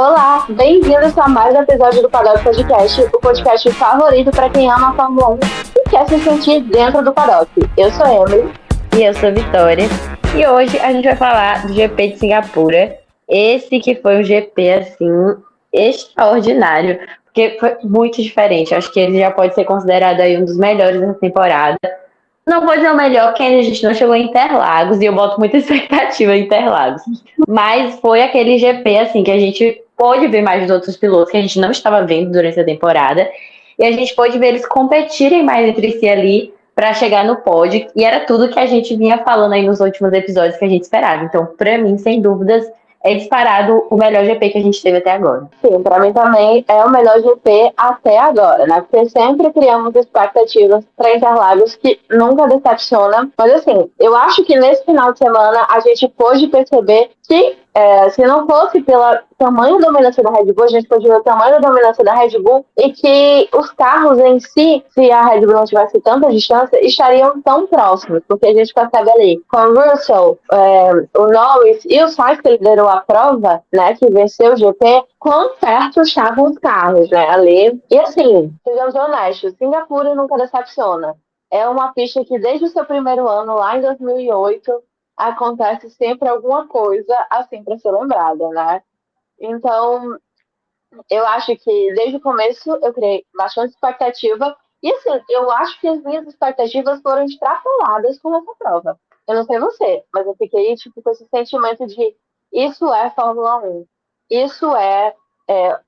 Olá, bem-vindos a mais um episódio do Paddock Podcast, o podcast favorito para quem ama a Fórmula 1 e quer se sentir dentro do paddock. Eu sou Emily. E eu sou Vitória. E hoje a gente vai falar do GP de Singapura. Esse que foi um GP, assim, extraordinário, porque foi muito diferente. Acho que ele já pode ser considerado aí um dos melhores da temporada. Não vou dizer o melhor, porque ainda a gente não chegou em Interlagos, e eu boto muita expectativa em Interlagos. Mas foi aquele GP, assim, que a gente pôde ver mais dos outros pilotos, que a gente não estava vendo durante a temporada. E a gente pôde ver eles competirem mais entre si ali para chegar no pódio. E era tudo que a gente vinha falando aí nos últimos episódios que a gente esperava. Então, para mim, sem dúvidas, é disparado o melhor GP que a gente teve até agora. Sim, para mim também é o melhor GP até agora, né? Porque sempre criamos expectativas para Interlagos que nunca decepciona. Mas assim, eu acho que nesse final de semana a gente pôde perceber que se não fosse pelo tamanho da dominância da Red Bull, a gente pode ver o tamanho da dominância da Red Bull e que os carros em si, se a Red Bull não tivesse tanta distância, estariam tão próximos, porque a gente percebe ali com o Russell, o Norris e o Sainz que liderou a prova, né, que venceu o GP, quão perto estavam os carros, né, ali. E assim, sejamos honestos, Singapura nunca decepciona. É uma pista que desde o seu primeiro ano, lá em 2008, acontece sempre alguma coisa assim para ser lembrada, né? Então, eu acho que desde o começo eu criei bastante expectativa. E assim, eu acho que as minhas expectativas foram extrapoladas com essa prova. Eu não sei você, mas eu fiquei tipo, com esse sentimento de isso é Fórmula 1. Isso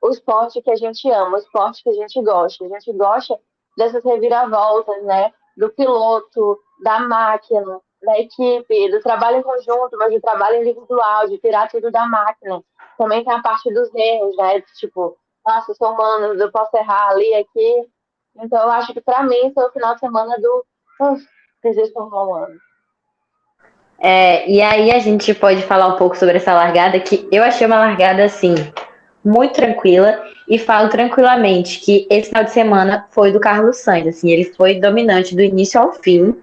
o esporte que a gente ama, o esporte que a gente gosta. A gente gosta dessas reviravoltas, né? Do piloto, da máquina, da equipe, do trabalho em conjunto, mas do trabalho individual, de tirar tudo da máquina. Também tem a parte dos erros, né? Tipo, nossa, eu sou humano, eu posso errar ali, aqui. Então, eu acho que pra mim foi o final de semana do Desejo Fórmula 1. E aí a gente pode falar um pouco sobre essa largada, que eu achei uma largada, assim, muito tranquila, e falo tranquilamente que esse final de semana foi do Carlos Sainz, assim, ele foi dominante do início ao fim,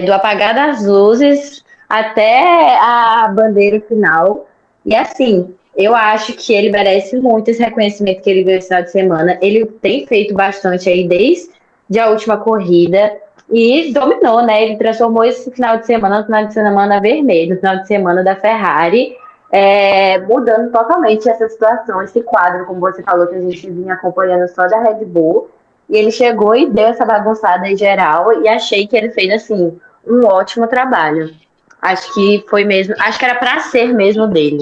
do apagar das luzes até a bandeira final, e assim, eu acho que ele merece muito esse reconhecimento que ele ganhou esse final de semana, ele tem feito bastante aí desde a última corrida, e dominou, né? Ele transformou esse final de semana no final de semana vermelho, no final de semana da Ferrari, mudando totalmente essa situação, esse quadro, como você falou, que a gente vinha acompanhando só da Red Bull. E ele chegou e deu essa bagunçada em geral, e achei que ele fez, assim, um ótimo trabalho. Acho que foi mesmo, acho que era para ser mesmo dele.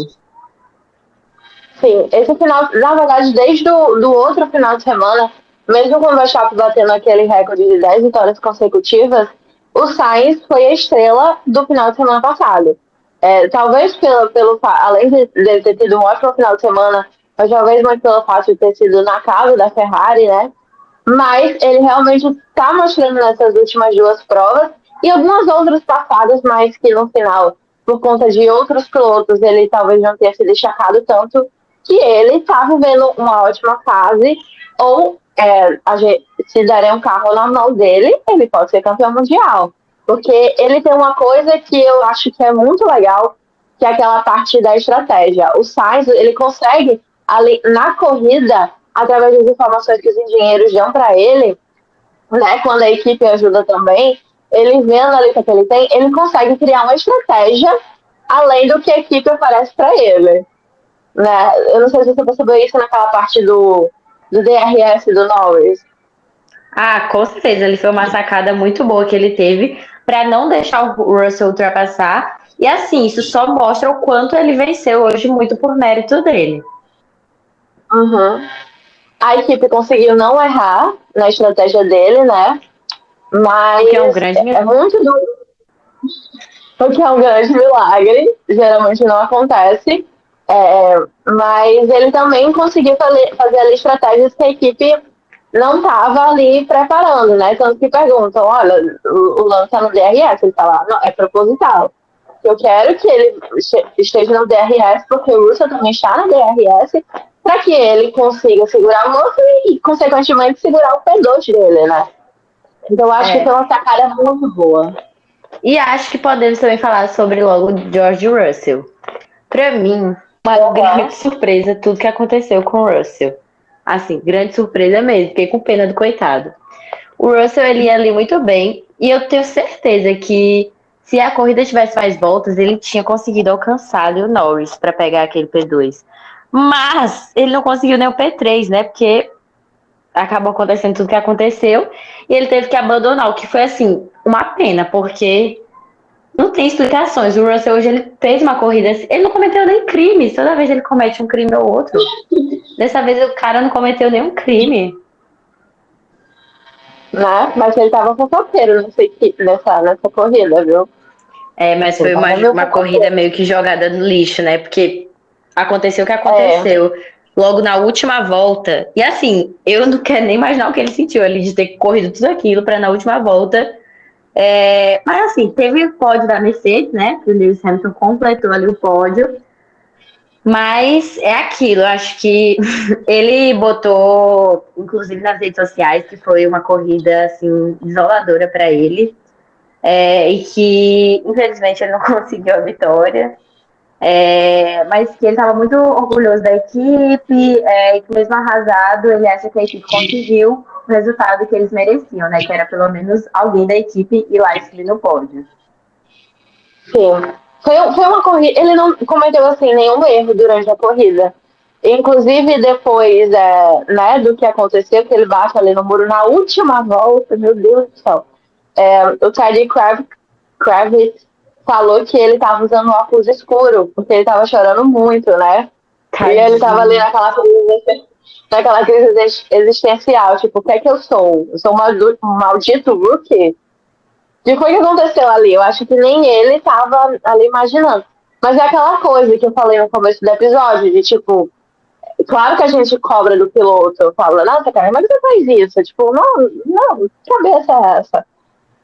Sim, esse final, na verdade, desde do outro final de semana, mesmo com o Verstappen batendo aquele recorde de 10 vitórias consecutivas, o Sainz foi a estrela do final de semana passado. Talvez além de ele ter tido um ótimo final de semana, mas talvez muito pelo fato de ter sido na casa da Ferrari, né? Mas ele realmente está mostrando nessas últimas duas provas e algumas outras passadas, mas que no final, por conta de outros pilotos, ele talvez não tenha se destacado tanto, que ele está vivendo uma ótima fase, ou se derem um carro na mão dele, ele pode ser campeão mundial. Porque ele tem uma coisa que eu acho que é muito legal, que é aquela parte da estratégia. O Sainz, ele consegue, ali na corrida, através das informações que os engenheiros dão para ele, né, quando a equipe ajuda também, ele vendo ali o que ele tem, ele consegue criar uma estratégia além do que a equipe oferece para ele. Né? Eu não sei se você percebeu isso naquela parte do DRS do Norris. Ah, com certeza, ele foi uma sacada muito boa que ele teve para não deixar o Russell ultrapassar. E assim, isso só mostra o quanto ele venceu hoje, muito por mérito dele. Uhum. A equipe conseguiu não errar na estratégia dele, né? Mas O que é um grande é muito duro. O que é um grande milagre, geralmente não acontece. Mas ele também conseguiu fazer ali estratégias que a equipe não estava ali preparando, né? Tanto que perguntam, olha, o lance está no DRS, ele está lá, não, é proposital. Eu quero que ele esteja no DRS, porque o Russell também está no DRS, para que ele consiga segurar o moço e, consequentemente, segurar o P2 dele, né? Então, eu acho que foi uma sacada muito boa. E acho que podemos também falar sobre logo George Russell. Para mim, uma Aham. grande surpresa tudo que aconteceu com o Russell. Assim, grande surpresa mesmo, fiquei com pena do coitado. O Russell, ele ia ali muito bem, e eu tenho certeza que se a corrida tivesse mais voltas, ele tinha conseguido alcançar ali o Norris para pegar aquele P2. Mas ele não conseguiu nem o P3, né? Porque acabou acontecendo tudo que aconteceu, e ele teve que abandonar, o que foi assim, uma pena, porque não tem explicações. O Russell hoje ele fez uma corrida, ele não cometeu nem crime, toda vez ele comete um crime ou outro. Dessa vez o cara não cometeu nenhum crime. Né? Mas ele tava fofoqueiro nessa corrida, viu? É, mas Ele foi tava meio uma corrida fofoqueiro. meio que jogada no lixo, né? Porque aconteceu o que É, aconteceu logo na última volta. E assim, eu não quero nem imaginar o que ele sentiu ali de ter corrido tudo aquilo para na última volta. Mas assim, teve o pódio da Mercedes, né? Que o Lewis Hamilton completou ali o pódio. Mas é aquilo, eu acho que ele botou, inclusive nas redes sociais, que foi uma corrida assim desoladora para ele, e que infelizmente ele não conseguiu a vitória, mas que ele estava muito orgulhoso da equipe, e que mesmo arrasado, ele acha que a equipe conseguiu o resultado que eles mereciam, né? Que era pelo menos alguém da equipe ir lá e subir no pódio. sim. Foi uma corrida. Ele não cometeu assim nenhum erro durante a corrida. Inclusive, depois né, do que aconteceu, que ele bate ali no muro na última volta, meu Deus do céu. O Teddy Kravitz falou que ele estava usando um óculos escuro, porque ele estava chorando muito, né? E ele estava ali Tadinho. naquela crise existencial, tipo, o que é que eu sou? Eu sou um maldito rookie? E foi o que aconteceu ali. Eu acho que nem ele estava ali imaginando. Mas é aquela coisa que eu falei no começo do episódio, de tipo, claro que a gente cobra do piloto, fala, nossa, cara, mas você faz isso? Tipo, não, que cabeça é essa?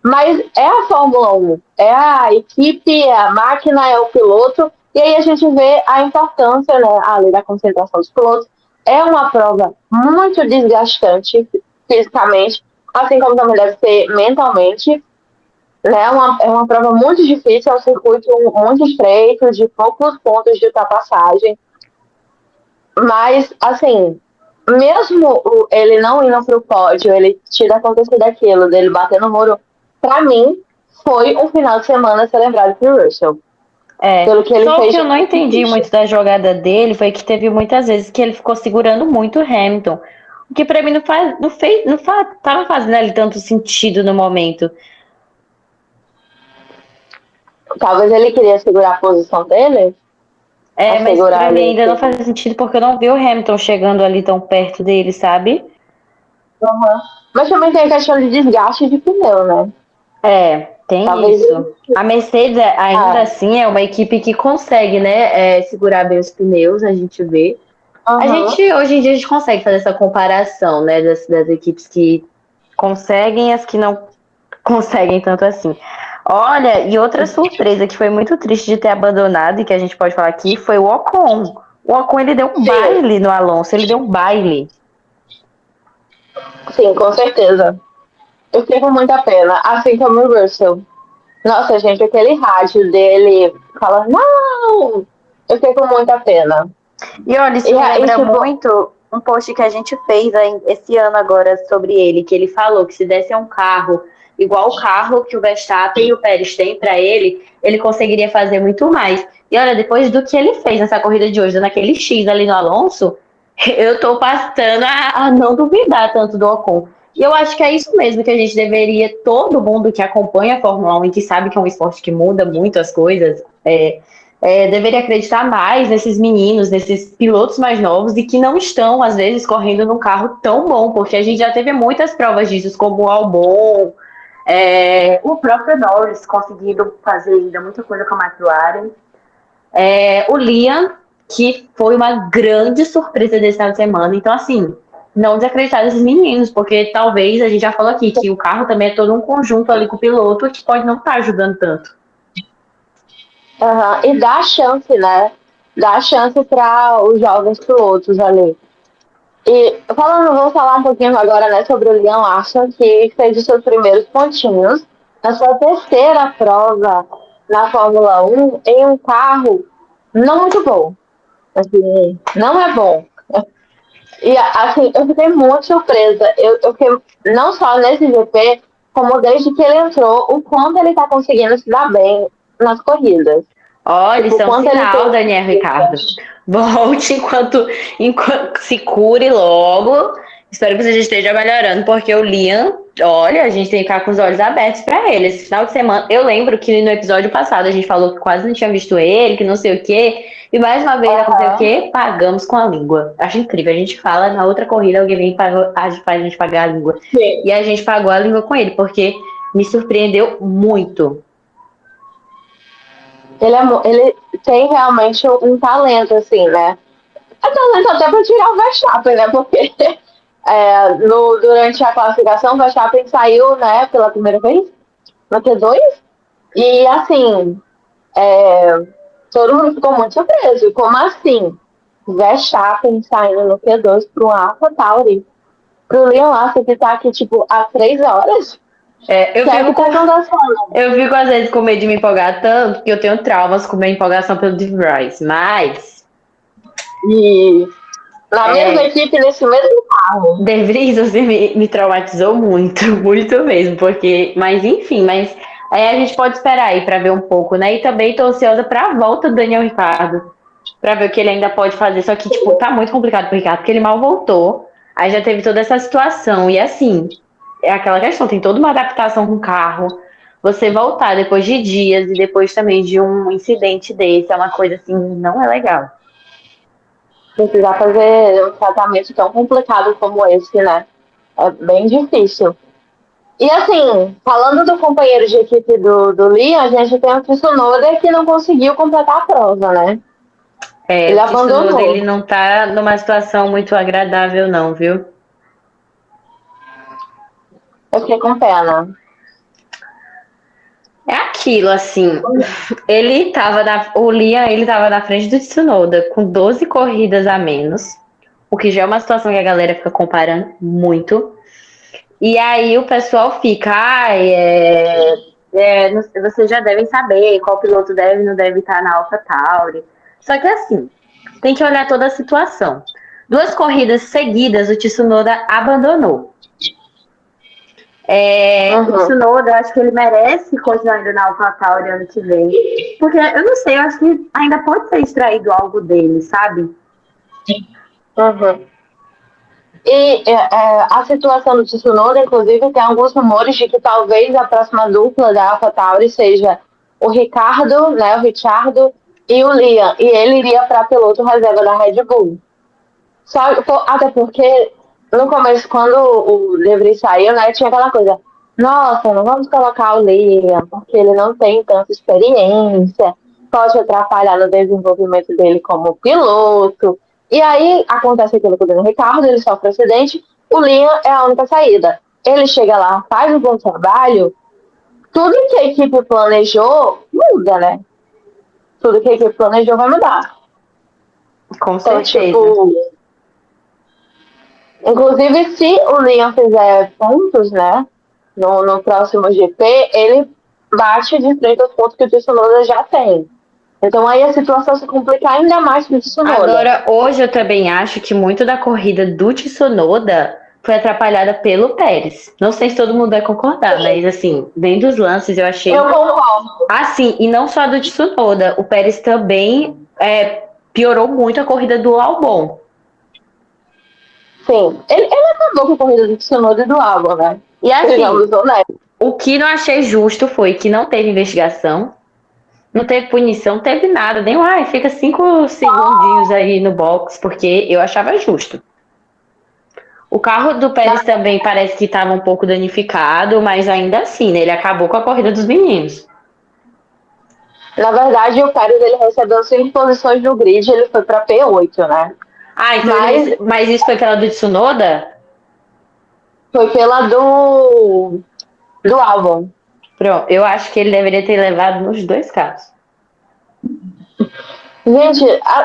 Mas é a Fórmula 1, é a equipe, é a máquina, é o piloto, e aí a gente vê a importância, né, ali da concentração dos pilotos. É uma prova muito desgastante fisicamente, assim como também deve ser mentalmente. Né? É uma prova muito difícil, é um circuito muito estreito, de poucos pontos de ultrapassagem. Mas, assim, mesmo ele não indo para o pódio, ele tira acontecido aquilo, dele bater no muro, para mim, foi um final de semana a ser lembrado por Russell. Pelo que ele Só o fez que de eu não entendi triste. muito da jogada dele foi que teve muitas vezes que ele ficou segurando muito o Hamilton. O que pra mim não tava fazendo ali tanto sentido no momento. Talvez ele queria segurar a posição dele, Mas assegurar pra mim ali. ainda não faz sentido porque eu não vi o Hamilton chegando ali tão perto dele, sabe? Uhum. Mas também tem a questão de desgaste de pneu, né? Tem Talvez. isso. A Mercedes, ainda Ah, assim, é uma equipe que consegue, né, segurar bem os pneus, a gente vê. uhum. Hoje em dia, a gente consegue fazer essa comparação, né, das equipes que conseguem e as que não conseguem tanto assim. Olha, e outra surpresa que foi muito triste de ter abandonado e que a gente pode falar aqui foi o Ocon. O Ocon, ele deu um Sim, baile no Alonso, ele deu um baile. sim, com certeza. Eu fiquei com muita pena, assim como o Russell. Nossa, gente, aquele rádio dele fala, não! Eu fiquei com muita pena. E olha, E, isso me lembra tipo, muito um post que a gente fez esse ano agora sobre ele, que ele falou que se desse um carro igual o carro que o Verstappen e o Pérez têm para ele, ele conseguiria fazer muito mais. E olha, depois do que ele fez nessa corrida de hoje, dando aquele X ali no Alonso, eu tô passando a não duvidar tanto do Ocon. E eu acho que é isso mesmo que a gente deveria, todo mundo que acompanha a Fórmula 1 e que sabe que é um esporte que muda muito as coisas, deveria acreditar mais nesses meninos, nesses pilotos mais novos e que não estão, às vezes, correndo num carro tão bom, porque a gente já teve muitas provas disso, como o Albon, o próprio Norris conseguindo fazer ainda muita coisa com a McLaren, o Liam, que foi uma grande surpresa desse final de semana. Então, assim, não desacreditar desses meninos, porque talvez a gente já falou aqui que o carro também é todo um conjunto ali com o piloto que pode não estar ajudando tanto. e dá a chance, né? Dá a chance para os jovens pilotos ali. E vamos falar um pouquinho agora, né, sobre o Liam Lawson, que fez os seus primeiros pontinhos na sua terceira prova na Fórmula 1 em um carro não muito bom. Assim, não é bom. E assim, eu fiquei muito surpresa. Eu fiquei não só nesse GP, como desde que ele entrou, o quanto ele tá conseguindo se dar bem nas corridas. Olha, Tipo, isso o é um quanto ele sinal, tem. Daniel Ricardo. Volte enquanto se cure logo. Espero que você já esteja melhorando, porque o Liam, olha, a gente tem que ficar com os olhos abertos para ele. Esse final de semana, eu lembro que no episódio passado a gente falou que quase não tinha visto ele, que não sei o quê. E mais uma vez aconteceu o Aham. quê? Pagamos com a língua. Acho incrível. A gente fala, na outra corrida alguém vem e faz a gente pagar a língua. Sim. E a gente pagou a língua com ele, porque me surpreendeu muito. Ele tem realmente um talento, assim, né? É talento até pra tirar o Verstappen, né? Porque durante a classificação, o Verstappen saiu, né, pela primeira vez no Q2. E, assim, todo mundo ficou muito surpreso. Como assim? Verstappen saindo no Q2 para um AlphaTauri. Pro Liam Lawson que tá aqui, tipo, há 3 horas. É, O que é que tá acontecendo? eu fico às vezes com medo de me empolgar tanto, que eu tenho traumas com minha empolgação pelo De Vries, mas E na mesma é, equipe, nesse mesmo carro. De Vries você me traumatizou muito, muito mesmo, porque, mas enfim, mas aí a gente pode esperar aí pra ver um pouco, né? E também tô ansiosa pra volta do Daniel Ricciardo, pra ver o que ele ainda pode fazer, só que, tipo, tá muito complicado pro Ricardo, porque ele mal voltou, aí já teve toda essa situação, e assim, é aquela questão, tem toda uma adaptação com o carro. Você voltar depois de dias e depois também de um incidente desse é uma coisa assim, não é legal. Precisar fazer um tratamento tão complicado como esse, né? É bem difícil. E assim, falando do companheiro de equipe do Liam, a gente tem o Tsunoda que não conseguiu completar a prova, né? É, Ele o Tsunoda, abandonou. ele não tá numa situação muito agradável não, viu? Eu fiquei com pena. É aquilo, assim, o Liam, ele tava na frente do Tsunoda com 12 corridas a menos, o que já é uma situação que a galera fica comparando muito. E aí o pessoal fica, vocês já devem saber qual piloto deve e não deve estar na AlphaTauri. Só que assim, tem que olhar toda a situação. 2 corridas seguidas o Tsunoda abandonou. O Uhum. Tsunoda, eu acho que ele merece continuar indo na AlphaTauri ano que vem. Porque eu não sei, eu acho que ainda pode ser extraído algo dele, sabe? Uhum. E a situação do Tsunoda, inclusive, tem alguns rumores de que talvez a próxima dupla da AlphaTauri seja o Ricardo, né, o Richardo e o Liam. E ele iria para piloto reserva da Red Bull. Até porque no começo, quando o De Vries saiu, né, tinha aquela coisa, nossa, não vamos colocar o Liam, porque ele não tem tanta experiência, pode atrapalhar no desenvolvimento dele como piloto. E aí acontece aquilo com o Daniel Ricardo, ele sofre um acidente, o Liam é a única saída. Ele chega lá, faz um bom trabalho, tudo que a equipe planejou muda, né? Tudo que a equipe planejou vai mudar. Com Então, certeza. tipo, inclusive, se o Liam fizer pontos, né, no próximo GP, ele bate de frente aos pontos que o Tsunoda já tem. Então aí a situação se complica ainda mais para o Tsunoda. Agora, hoje eu também acho que muito da corrida do Tsunoda foi atrapalhada pelo Pérez. Não sei se todo mundo vai concordar, mas assim, vendo os lances, eu Eu achei. concordo. Assim, e não só do Tsunoda, o Pérez também piorou muito a corrida do Albon. Sim, ele acabou com a corrida do Tsunoda e do Albon, né? E assim, Sejamos honestos. o que não achei justo foi que não teve investigação, não teve punição, não teve nada, nem fica 5 segundinhos aí no box, porque eu achava justo. O carro do Na, Pérez também parece que estava um pouco danificado, mas ainda assim, né, ele acabou com a corrida dos meninos. na verdade, o Pérez ele recebeu 5 posições no grid, ele foi para P8, né? Ah, então Mas mas isso foi pela do Tsunoda? foi pela do Albon. Pronto, eu acho que ele deveria ter levado nos 2 carros. Gente,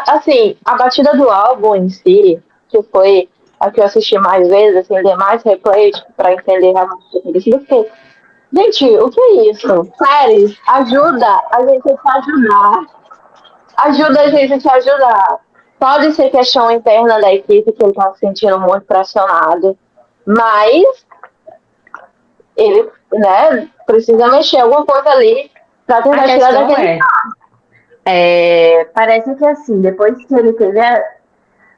assim, a batida do álbum em si, que foi a que eu assisti mais vezes, assim, ler mais replays pra entender realmente o que aconteceu, porque, gente, o que é isso? Pérez, ajuda a gente a te ajudar. Ajuda a gente a te ajudar. Pode ser questão interna da equipe, que ele está se sentindo muito pressionado, mas ele, né, precisa mexer alguma coisa ali para A tentar tirar questão daquele. parece que assim, depois que ele teve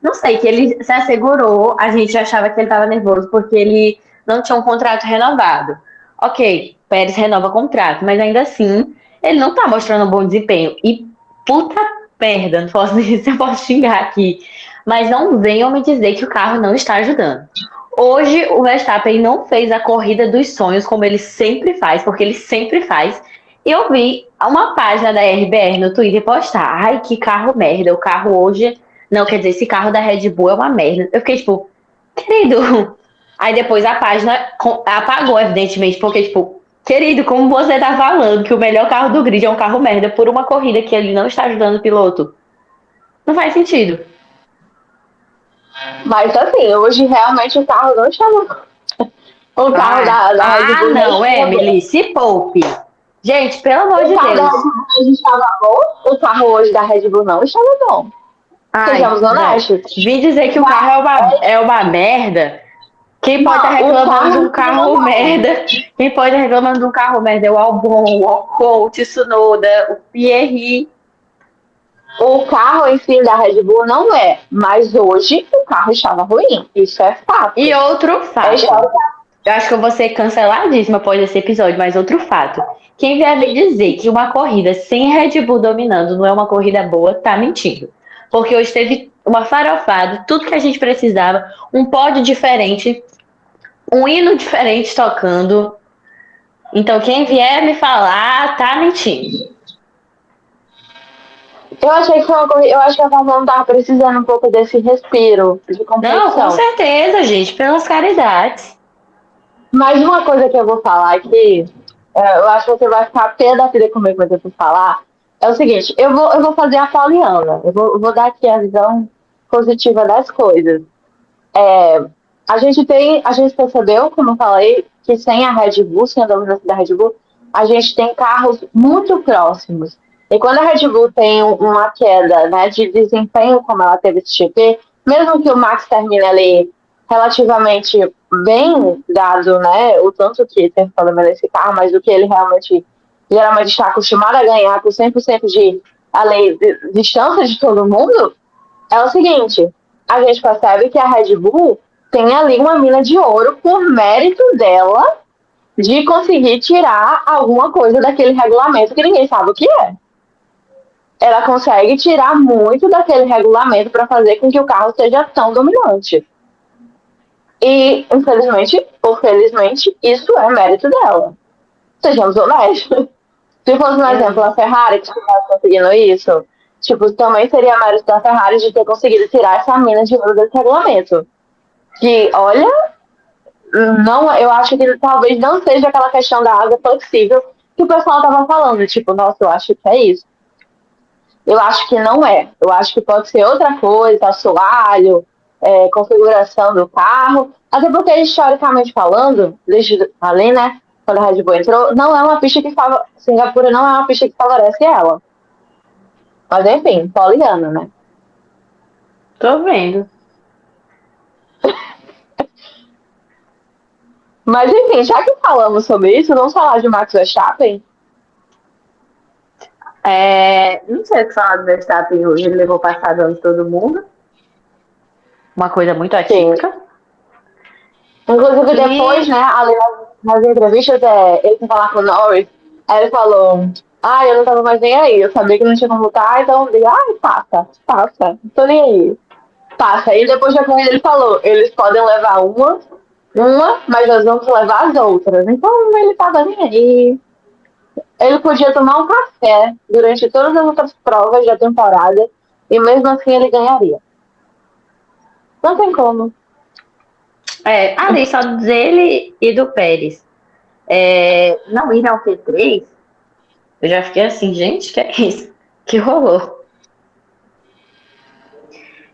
não sei, que ele se assegurou, a gente achava que ele estava nervoso porque ele não tinha um contrato renovado. Ok, Pérez renova o contrato, mas ainda assim, ele não tá mostrando um bom desempenho. E puta merda, não posso dizer se eu posso xingar aqui, mas não venham me dizer que o carro não está ajudando. Hoje o Verstappen não fez a corrida dos sonhos como ele sempre faz, porque ele sempre faz. E eu vi uma página da RBR no Twitter postar: ai, que carro merda, o carro hoje não, quer dizer, esse carro da Red Bull é uma merda. Eu fiquei tipo, querido. Aí depois a página apagou, evidentemente, porque, tipo, querido, como você tá falando que o melhor carro do grid é um carro merda por uma corrida que ele não está ajudando o piloto? Não faz sentido. Mas assim, hoje realmente o carro não chamou. O carro da Red Bull não Não, estava bom. Emily, se poupe. Gente, pelo amor O de carro da Deus. Red Bull hoje estava bom, o carro hoje da Red Bull não estava bom. Ai, Sejamos não. honestos. Vim dizer que o carro é uma merda. Quem pode estar Não, o reclamando de carro um não estava carro bom. merda? Quem pode estar reclamando de um carro merda é o Albon, o Ocon, o Tsunoda, o Pierre. O carro em si da Red Bull não é, mas hoje o carro estava ruim. Isso é E fato. outro É fato. história. Eu acho que eu vou ser canceladíssima após esse episódio, mas outro fato. Quem vier me dizer que uma corrida sem Red Bull dominando não é uma corrida boa, tá mentindo. Porque hoje teve uma farofada, tudo que a gente precisava, um pódio diferente, um hino diferente tocando. Então quem vier me falar, tá mentindo. Eu achei que foi uma corrida. Eu acho que a Fórmula 1 estava precisando um pouco desse respiro de Não, com competição. certeza, gente, pelas caridades. Mas uma coisa que eu vou falar aqui, eu acho que você vai ficar pé da vida comigo quando eu for falar, é o seguinte, eu vou fazer a Pauliana, eu vou dar aqui a visão positiva das coisas. A gente percebeu, como eu falei, que sem a Red Bull, sem a dominância da Red Bull, a gente tem carros muito próximos. E quando a Red Bull tem uma queda, né, de desempenho, como ela teve esse GP, mesmo que o Max termine ali relativamente bem, dado, né, o tanto que tem problema nesse carro, mas o que ele realmente geralmente está acostumado a ganhar por 100% de distância de todo mundo, é o seguinte: a gente percebe que a Red Bull tem ali uma mina de ouro por mérito dela de conseguir tirar alguma coisa daquele regulamento que ninguém sabe o que é. Ela consegue tirar muito daquele regulamento para fazer com que o carro seja tão dominante. E, infelizmente, ou felizmente, isso é mérito dela. Sejamos honestos. Se fosse, por exemplo, a Ferrari que estivesse conseguindo isso, tipo, também seria mérito da Ferrari de ter conseguido tirar essa mina de ouro desse regulamento. Que, olha, não, eu acho que talvez não seja aquela questão da água flexível que o pessoal tava falando. Tipo, nossa, eu acho que é isso. Eu acho que não é. Eu acho que pode ser outra coisa, assoalho, configuração do carro. Até porque, historicamente falando, desde ali, né, quando a Red Bull entrou, não é uma pista que Singapura não é uma pista que favorece ela. Mas enfim, poliana, né? Tô vendo. Mas enfim, já que falamos sobre isso, vamos falar de Max Verstappen? Não sei o que falar do Verstappen hoje. Ele levou passadão de todo mundo. Uma coisa muito atípica. Sim. Inclusive, depois, né, ali nas entrevistas, ele foi falar com o Norris, aí ele falou: eu não tava mais nem aí, eu sabia que não tinha como lutar, então eu digo: passa, não tô nem aí. Passa. E depois da corrida ele falou: eles podem levar uma, mas nós vamos levar as outras. Então ele tava nem aí. Ele podia tomar um café durante todas as outras provas da temporada e mesmo assim ele ganharia. Não tem como. Ali só dele e do Pérez. Não ir ao Q3, eu já fiquei assim, gente, que é isso? Que rolou?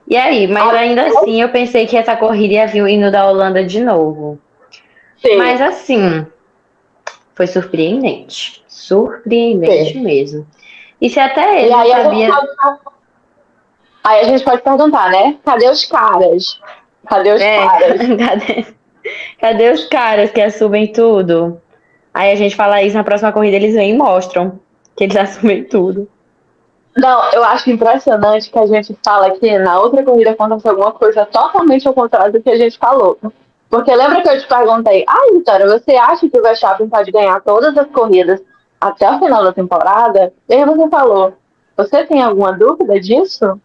E aí, mas ainda assim eu pensei que essa corrida ia vir indo da Holanda de novo. Sim. Mas assim, foi surpreendente. Surpreendente Sim. mesmo. E se até ele E não aí a gente sabia. Aí a gente pode perguntar, né? Cadê os caras? Cadê os É, caras? cadê os caras que assumem tudo? Aí a gente fala isso na próxima corrida, eles vêm e mostram que eles assumem tudo. Não, eu acho impressionante que a gente fala que na outra corrida aconteceu alguma coisa totalmente ao contrário do que a gente falou. Porque lembra que eu te perguntei, Vitória, você acha que o Verstappen pode ganhar todas as corridas até o final da temporada? E aí você falou, você tem alguma dúvida disso?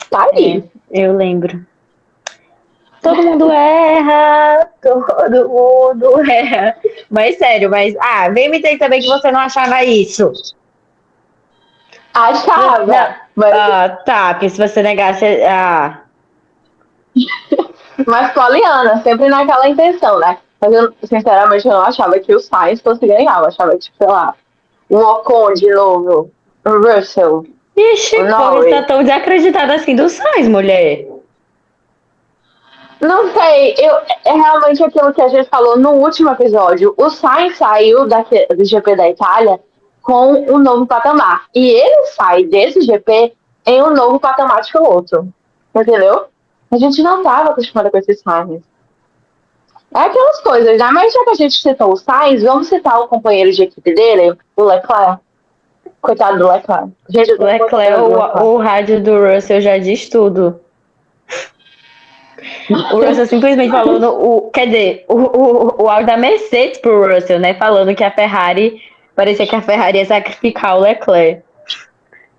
Tá É, aí. eu lembro. Todo mundo erra, todo mundo erra. Mas sério, vem me dizer também que você não achava isso. Não, Achava, mas, tá, porque se você negasse. mas poliana, sempre naquela intenção, né? Mas eu, sinceramente, eu não achava que o Sainz fosse ganhar. Eu achava que, sei lá, o Ocon de novo, o Russell, o Ixi, porque você tá Norris. tão desacreditada assim do Sainz, mulher. Não sei, é realmente aquilo que a gente falou no último episódio. O Sainz saiu do GP da Itália com um novo patamar. E ele sai desse GP em um novo patamar de piloto. Entendeu? A gente não estava acostumado com esse Sainz. É aquelas coisas, né? Mas já que a gente citou o Sainz, vamos citar o companheiro de equipe dele, o Leclerc. Coitado do Leclerc. Gente, eu tenho muita Leclerc, pena do Leclerc. o rádio do Russell já diz tudo. O Russell simplesmente falou quer dizer, o áudio da Mercedes pro Russell, né? Falando que a Ferrari, parecia que a Ferrari ia sacrificar o Leclerc.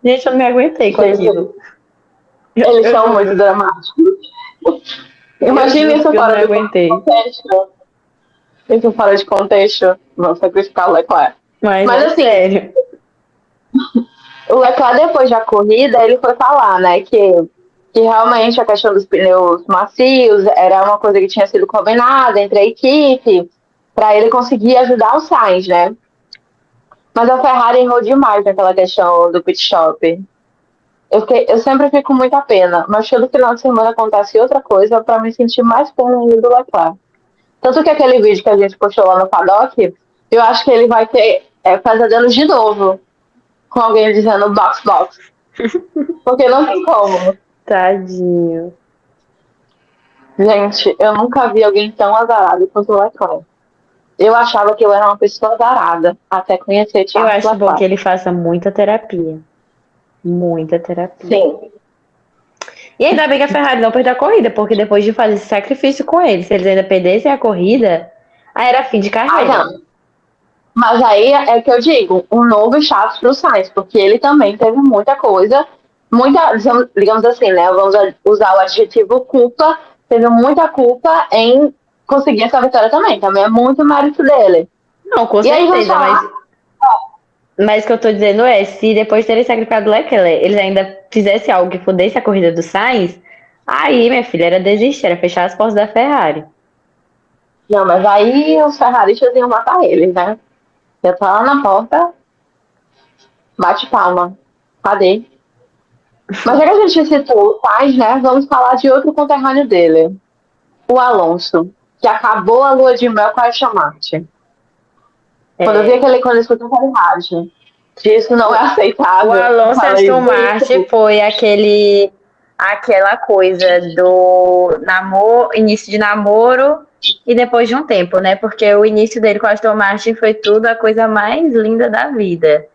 Gente, eu não me aguentei com aquilo. Eles Eu são juro, muito dramáticos. eu Imagina juro isso que eu não me fora do aguentei. contexto. Isso fora de contexto. Vão sacrificar o Leclerc. Mas Mas é assim, sério. o Leclerc depois da corrida, ele foi falar, né, que realmente a questão dos pneus macios era uma coisa que tinha sido combinada entre a equipe para ele conseguir ajudar o Sainz, né? Mas a Ferrari errou demais naquela questão do pit stop. Eu sempre fico com muita pena, mas todo final de semana acontece outra coisa para me sentir mais pena ainda do Leclerc. Tanto que aquele vídeo que a gente postou lá no paddock, eu acho que ele vai ter pesadelos de novo, com alguém dizendo box, box. Porque não tem como. Tadinho. Gente, eu nunca vi alguém tão azarado quanto o Leclerc. Eu achava que eu era uma pessoa azarada, até conhecer Eu Charles acho bom que Leclerc. ele faça muita terapia. Muita terapia. Sim. E ainda bem que a Ferrari não perdeu a corrida, porque depois de fazer esse sacrifício com eles, se eles ainda perdessem a corrida, aí era fim de Ah, carreira. não. Mas aí é que eu digo, um novo status para o Sainz, porque ele também teve muita coisa, muita, digamos assim, né? Vamos usar o adjetivo culpa, teve muita culpa em conseguir essa vitória também. Também é muito mérito dele. Não, com E aí vamos certeza, falar, mas o que eu tô dizendo é, se depois de terem sacrificado o Leclerc, eles ainda fizessem algo que fudesse a corrida do Sainz, aí, minha filha, era desistir, era fechar as portas da Ferrari. não, mas aí os ferraristas iam matar eles, né? Já tá lá na porta, bate palma. Cadê? Mas já que a gente citou o Sainz, né? Vamos falar de outro conterrâneo dele, o Alonso, que acabou a lua de mel com a Aston Martin. Quando eu vi quando eu escutei aquele rádio, que isso não é O aceitável, eu Alonso falei, Aston Martin foi aquela coisa do início de namoro e depois de um tempo, né? Porque o início dele com a Aston Martin foi tudo a coisa mais linda da vida.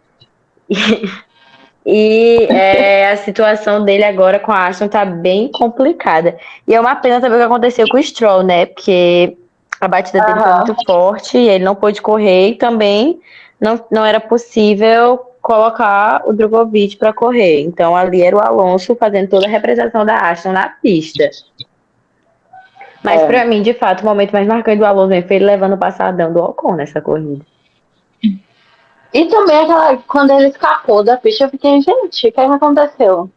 A situação dele agora com a Aston tá bem complicada. E é uma pena também o que aconteceu com o Stroll, né? Porque a batida dele foi muito forte e ele não pôde correr e também não era possível colocar o Drogovic para correr. Então ali era o Alonso fazendo toda a representação da Aston na pista. Mas para mim, de fato, o momento mais marcante do Alonso foi ele levando o passadão do Ocon nessa corrida. E também quando ele escapou da pista, eu fiquei, gente, o que aconteceu? O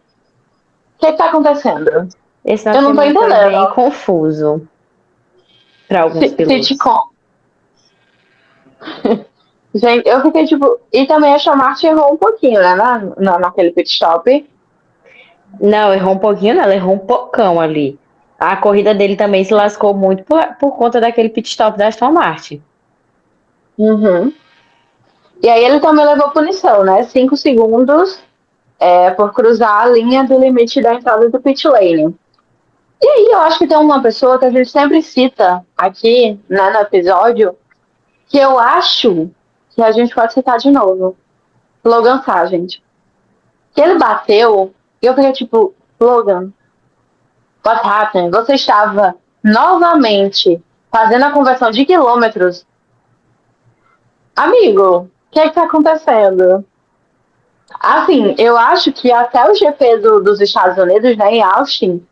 que tá acontecendo? Esse Eu final de não tô semana foi bem entendendo. confuso para alguns pilotos. Sitcom. Gente, eu fiquei tipo. E também a Aston Martin errou um pouquinho, né? Naquele pit stop. Não, errou um pouquinho, não, ela errou um pocão ali. A corrida dele também se lascou muito por conta daquele pit stop da Aston Martin. Uhum. E aí ele também levou punição, né? 5 segundos por cruzar a linha do limite da entrada do pit lane. E aí eu acho que tem uma pessoa que a gente sempre cita aqui, né, no episódio, que eu acho que a gente pode citar de novo. Logan Sargent. Que ele bateu e eu fiquei tipo, Logan, what happened? Você estava novamente fazendo a conversão de quilômetros. Amigo, o que é que tá acontecendo? Assim, eu acho que até o GP dos Estados Unidos, né, em Austin,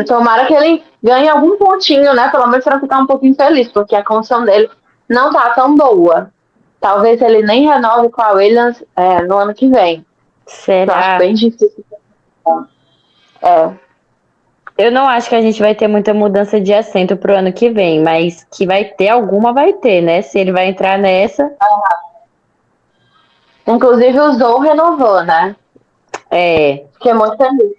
tomara que ele ganhe algum pontinho, né? Pelo menos para ficar um pouquinho feliz, porque a condição dele não tá tão boa. Talvez ele nem renove com a Williams no ano que vem. Eu acho Será? bem difícil. É. Eu não acho que a gente vai ter muita mudança de assento pro ano que vem, mas que vai ter alguma, vai ter, né? Se ele vai entrar nessa, Inclusive o Zou renovou, né? é. Fiquei muito feliz.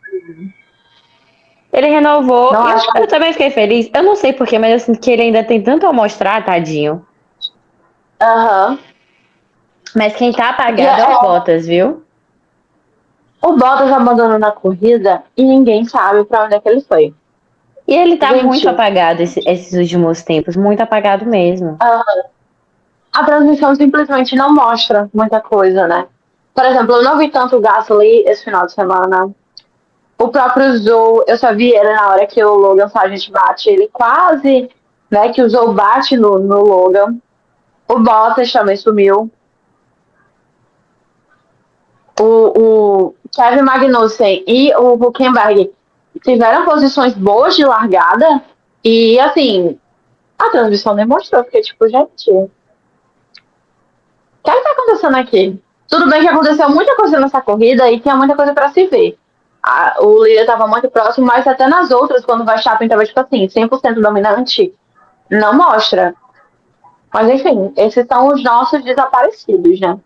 Ele renovou Não e eu, acho eu que. também fiquei feliz. Eu não sei porquê, mas eu sinto que ele ainda tem tanto a mostrar, tadinho. Aham. Mas quem tá E apagado é o Bottas, viu? o Bottas abandonou na corrida e ninguém sabe pra onde é que ele foi. E ele tá muito Gente, apagado esses últimos tempos, muito apagado mesmo. a transmissão simplesmente não mostra muita coisa, né? Por exemplo, eu não vi tanto o Gasly esse final de semana. O próprio Zou, eu só vi ele na hora que o Logan Sargent bate. Ele quase, né, que o Zou bate no Logan. O Bottas também sumiu. O Kevin Magnussen e o Hülkenberg tiveram posições boas de largada. E, assim, a transmissão demonstrou. Fiquei tipo, gente, o que está acontecendo aqui? Tudo bem que aconteceu muita coisa nessa corrida e tinha muita coisa para se ver. O líder estava muito próximo, mas até nas outras, quando o Verstappen estava, tipo assim, 100% dominante, não mostra. Mas, enfim, esses são os nossos desaparecidos, né?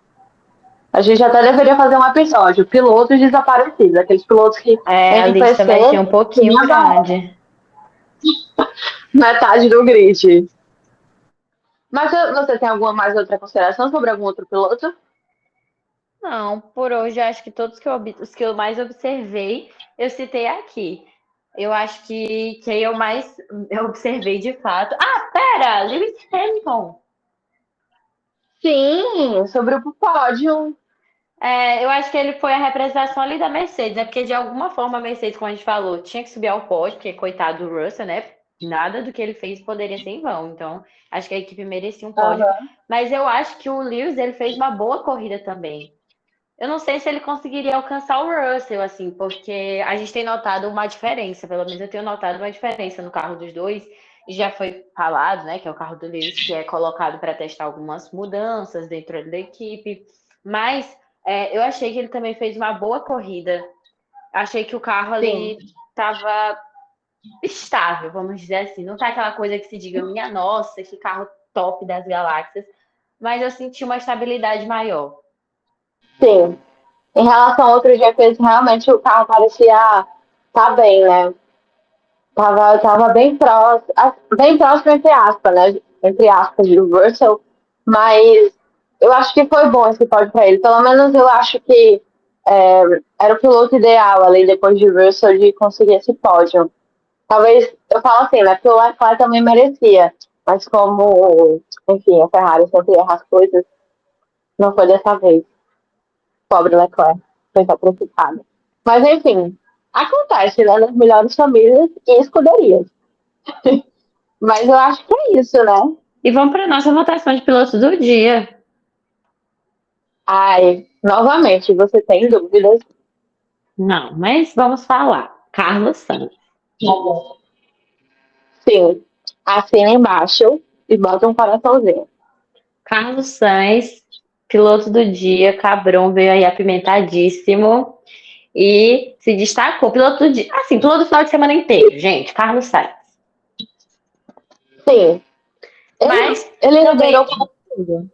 A gente até deveria fazer um episódio, pilotos desaparecidos, aqueles pilotos que É, a em lista PC vai ser um pouquinho grande. metade do grid. Mas você tem alguma mais outra consideração sobre algum outro piloto? Não, por hoje acho que todos os que eu mais observei, eu citei aqui. Eu acho que quem eu observei de fato. Ah, pera! Lewis Hamilton! Sim, sobre o pódio. É, eu acho que ele foi a representação ali da Mercedes, né? Porque de alguma forma a Mercedes, como a gente falou, tinha que subir ao pódio, porque coitado do Russell, né? Nada do que ele fez poderia ser em vão. Então, acho que a equipe merecia um pódio. Uhum. Mas eu acho que o Lewis, ele fez uma boa corrida também. Eu não sei se ele conseguiria alcançar o Russell, assim, porque a gente tem notado uma diferença, pelo menos eu tenho notado uma diferença no carro dos dois, e já foi falado, né, que é o carro do Lewis, que é colocado para testar algumas mudanças dentro da equipe, mas eu achei que ele também fez uma boa corrida. Achei que o carro ali Sim, estava estável, vamos dizer assim. Não tá aquela coisa que se diga, minha nossa, que carro top das galáxias, mas eu senti uma estabilidade maior. sim. Em relação a outros GPs, realmente o carro parecia tá bem, né? Tava bem próximo entre aspas, né? Entre aspas, do Russell, mas eu acho que foi bom esse pódio para ele. Pelo menos eu acho que era o piloto ideal ali, depois de Russell, de conseguir esse pódio. Talvez, eu falo assim, né? Porque o Leclerc também merecia, mas como, enfim, a Ferrari sempre erra as coisas, não foi dessa vez. Pobre Leclerc, foi sacrificado. Mas, enfim, acontece, né? Nas melhores famílias e escuderias. Mas eu acho que é isso, né? E vamos para nossa votação de piloto do dia. Ai, novamente, você tem dúvidas? Não, mas vamos falar. Carlos Sainz. Sim. Assina embaixo e bota um coraçãozinho. Carlos Sainz, piloto do dia, Cabrão veio aí apimentadíssimo e se destacou. Piloto do dia, assim, piloto do final de semana inteiro, gente, Carlos Sainz. Sim. Ele, Mas ele também, liderou com tudo.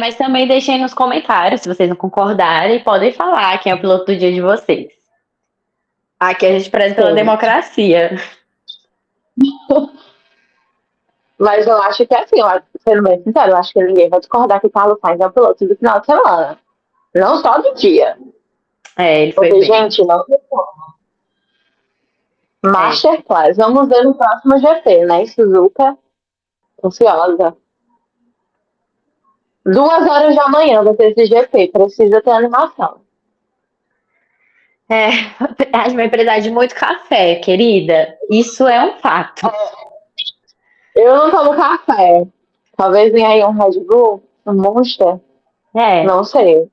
mas também deixem nos comentários, se vocês não concordarem, podem falar quem é o piloto do dia de vocês. Aqui a gente preza pela Sim. democracia. Mas eu acho que é assim, sendo bem sincero, eu acho que ninguém vai discordar que o Carlos Sainz é o piloto do final de semana. Não só do dia. É, ele foi Porque, bem. gente, não tem como. Masterclass. Vamos ver no próximo GP, né? Suzuka, ansiosa. 2 horas da manhã vai ter esse GP. Precisa ter animação. É, a minha empresa de muito café, querida. Isso é um fato. Eu não tomo café. Talvez venha aí um Red Bull, um Monster. É. Não sei.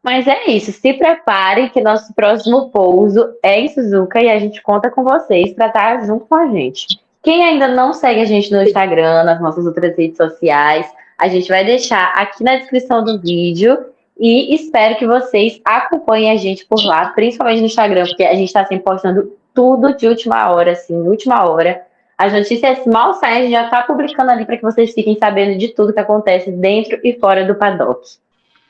Mas é isso. Se preparem que nosso próximo pouso é em Suzuka e a gente conta com vocês para estar junto com a gente. Quem ainda não segue a gente no Instagram, nas nossas outras redes sociais, a gente vai deixar aqui na descrição do vídeo e espero que vocês acompanhem a gente por lá, principalmente no Instagram, porque a gente está sempre postando tudo de última hora, assim, última hora. As notícias mal saem, a gente já está publicando ali para que vocês fiquem sabendo de tudo que acontece dentro e fora do paddock.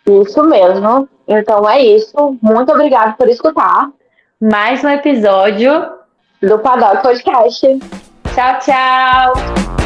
Isso mesmo. Então é isso. Muito obrigada por escutar Mais um episódio. do Paddock Podcast. Tchau, tchau!